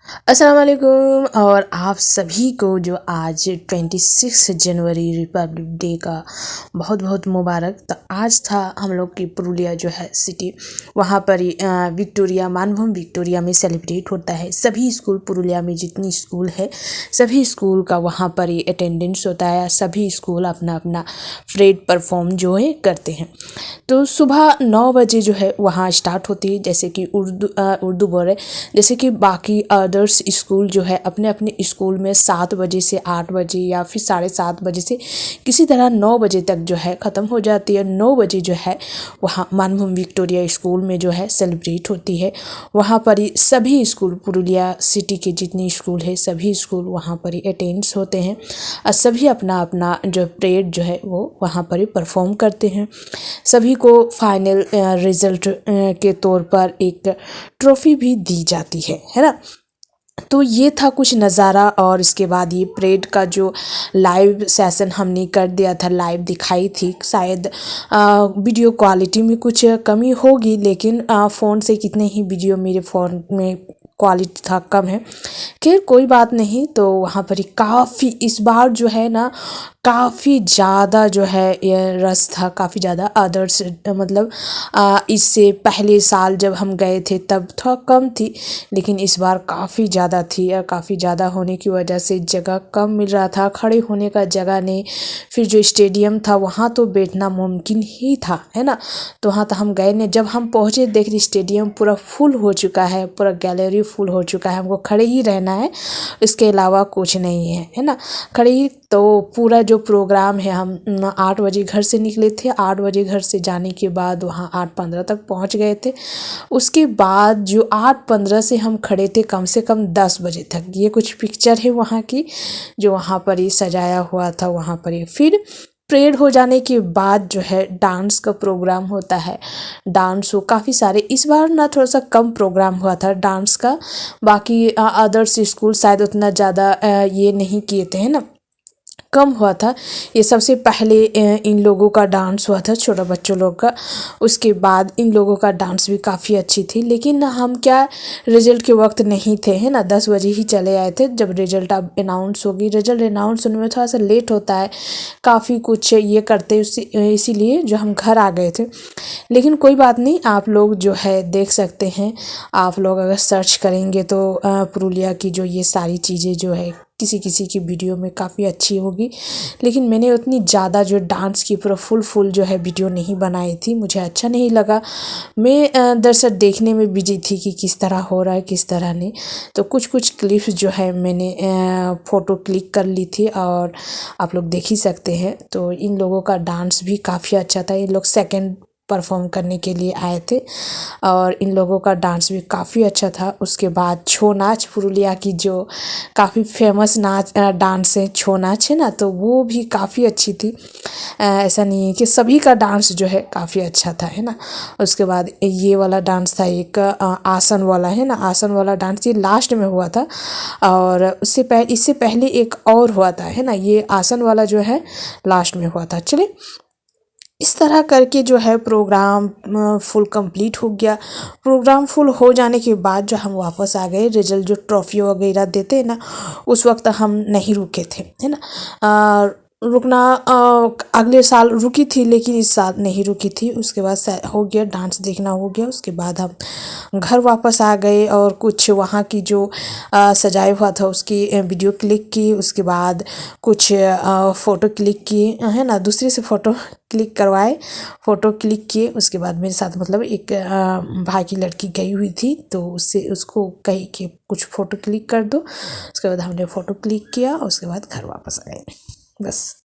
अस्सलाम वालेकुम और आप सभी को जो आज 26 जनवरी रिपब्लिक डे का बहुत बहुत मुबारक। तो आज था हम लोग की पुरुलिया जो है सिटी, वहाँ पर विक्टोरिया मानभूम विक्टोरिया में सेलिब्रेट होता है। सभी स्कूल पुरुलिया में जितनी स्कूल है सभी स्कूल का वहाँ पर ही अटेंडेंस होता है। सभी स्कूल अपना अपना परेड परफॉर्म जो है करते हैं। तो सुबह 9 बजे जो है वहाँ स्टार्ट होती है, जैसे कि उर्दू बोल रहे, जैसे कि बाकी अदर्स स्कूल जो है अपने अपने स्कूल में 7 बजे से 8 बजे या फिर 7:30 बजे से किसी तरह 9 बजे तक जो है ख़त्म हो जाती है। 9 बजे जो है वहाँ मानभूम विक्टोरिया स्कूल में जो है सेलिब्रेट होती है। वहाँ पर ही सभी स्कूल पुरुलिया सिटी के जितने स्कूल है सभी स्कूल वहाँ पर ही अटेंड्स होते हैं और सभी अपना अपना जो परेड जो है वो वहाँ पर ही परफॉर्म करते हैं। सभी को फाइनल रिज़ल्ट के तौर पर एक ट्रॉफ़ी भी दी जाती है ना। तो ये था कुछ नज़ारा। और इसके बाद ये परेड का जो लाइव सेशन हमने कर दिया था, लाइव दिखाई थी। शायद वीडियो क्वालिटी में कुछ कमी होगी, लेकिन फ़ोन से कितने ही वीडियो मेरे फ़ोन में क्वालिटी था कम है। खैर कोई बात नहीं। तो वहाँ पर काफ़ी इस बार जो है ना काफ़ी ज़्यादा जो है ये रस था, काफ़ी ज़्यादा अदर्स मतलब इससे पहले साल जब हम गए थे तब थोड़ा कम थी, लेकिन इस बार काफ़ी ज़्यादा थी। और काफ़ी ज़्यादा होने की वजह से जगह कम मिल रहा था, खड़े होने का जगह नहीं। फिर जो स्टेडियम था वहाँ तो बैठना मुमकिन ही था, है ना। तो वहाँ तो हम गए नहीं। जब हम पहुँचे देख रहे स्टेडियम पूरा फुल हो चुका है, पूरा गैलरी फुल हो चुका है। हमको खड़े ही रहना है, इसके अलावा कुछ नहीं है ना। खड़े ही तो पूरा जो प्रोग्राम है, हम 8 बजे घर से निकले थे। 8 बजे घर से जाने के बाद वहाँ 8:15 तक पहुँच गए थे। उसके बाद जो 8:15 से हम खड़े थे कम से कम 10 बजे तक। ये कुछ पिक्चर है वहाँ की जो वहाँ पर ही सजाया हुआ था। वहाँ पर ही फिर परेड हो जाने के बाद जो है डांस का प्रोग्राम होता है। डांस हो काफ़ी सारे, इस बार ना थोड़ा सा कम प्रोग्राम हुआ था डांस का। बाकी अदर्स स्कूल शायद उतना ज़्यादा ये नहीं किए थे, है ना, कम हुआ था। ये सबसे पहले इन लोगों का डांस हुआ था, छोटा बच्चों लोग का। उसके बाद इन लोगों का डांस भी काफ़ी अच्छी थी। लेकिन हम क्या रिजल्ट के वक्त नहीं थे, है ना, 10 बजे ही चले आए थे जब रिजल्ट अब अनाउंस होगी। रिजल्ट अनाउंस होने में थोड़ा सा लेट होता है, काफ़ी कुछ ये करते इसीलिए जो हम घर आ गए थे। लेकिन कोई बात नहीं, आप लोग जो है देख सकते हैं। आप लोग अगर सर्च करेंगे तो पुरुलिया की जो ये सारी चीज़ें जो है किसी किसी की वीडियो में काफ़ी अच्छी होगी। लेकिन मैंने उतनी ज़्यादा जो डांस की पूरा फुल जो है वीडियो नहीं बनाई थी, मुझे अच्छा नहीं लगा। मैं दरअसल देखने में बिजी थी कि किस तरह हो रहा है किस तरह नहीं। तो कुछ क्लिप्स जो है मैंने फ़ोटो क्लिक कर ली थी और आप लोग देख ही सकते हैं। तो इन लोगों का डांस भी काफ़ी अच्छा था। ये लोग सेकंड परफॉर्म करने के लिए आए थे और इन लोगों का डांस भी काफ़ी अच्छा था। उसके बाद छो नाच, पुरुलिया की जो काफ़ी फेमस नाच डांस है, छो नाच है ना, तो वो भी काफ़ी अच्छी थी। ऐसा नहीं है कि सभी का डांस जो है काफ़ी अच्छा था, है ना। उसके बाद ये वाला डांस था एक आसन वाला, है ना, आसन वाला डांस ये लास्ट में हुआ था। और इससे पहले एक और हुआ था, है ना, ये आसन वाला जो है लास्ट में हुआ था। चलिए इस तरह करके जो है प्रोग्राम फुल कंप्लीट हो गया। प्रोग्राम फुल हो जाने के बाद जो हम वापस आ गए, रिजल्ट जो ट्रॉफ़ी वगैरह देते हैं ना, उस वक्त हम नहीं रुके थे, है ना। रुकना अगले साल रुकी थी लेकिन इस साल नहीं रुकी थी। उसके बाद हो गया, डांस देखना हो गया। उसके बाद हम घर वापस आ गए और कुछ वहाँ की जो सजाया हुआ था उसकी वीडियो क्लिक की। उसके बाद कुछ फ़ोटो क्लिक किए, है ना, दूसरे से फ़ोटो क्लिक करवाए, फ़ोटो क्लिक किए। उसके बाद मेरे साथ मतलब एक भाई की लड़की गई हुई थी, तो उसको कही कि कुछ फ़ोटो क्लिक कर दो। उसके बाद हमने फ़ोटो क्लिक किया, उसके बाद घर वापस आ गए, बस।